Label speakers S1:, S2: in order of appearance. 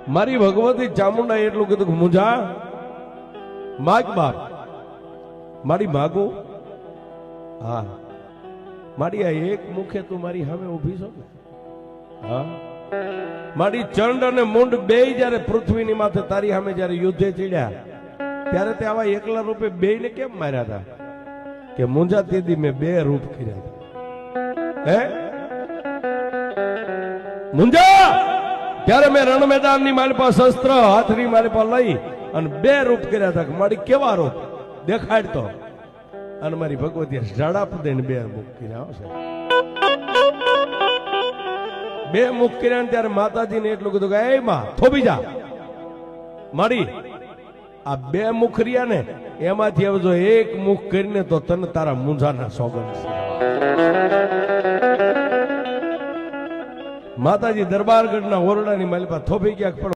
S1: મારી ભગવતી ચામુંડા એટલું કીધું કે મુંજા માગ બાપ મારી માગો હા મારી આ એક મુખે તું મારી સામે ઊભી છો ને હા મારી ચંડ અને મુંડ બે જયારે પૃથ્વીની માથે તારી સામે જયારે યુદ્ધે ચડ્યા ત્યારે તે આવા એકલા રૂપે બે ને કેમ માર્યા હતા કે મુંજા તેદી મેં બે રૂપ કર્યા હતા હે મુંજા ત્યારે મેં રણ મેદાન ની મારી પાસે શસ્ત્ર હાથની મારી પાસે લઈ અને બે રૂપ કર્યા હતા કે મારી કેવા રૂપ દેખાડતો અને મારી ભગવતી ઝાડા દઈને બે મુખ કર્યા હશે બે મુખ કર્યા ત્યારે માતાજીને એટલું કીધું કે એ માં થોભી જા મારી આ બે મુખ રહ્યા ને એમાંથી હવે જો એક મુખ કરીને તો તને તારા મુંજાના સોગંદ છે માતાજી દરબારગઢના ઓરડાની માલિપા થોભી ગયા પણ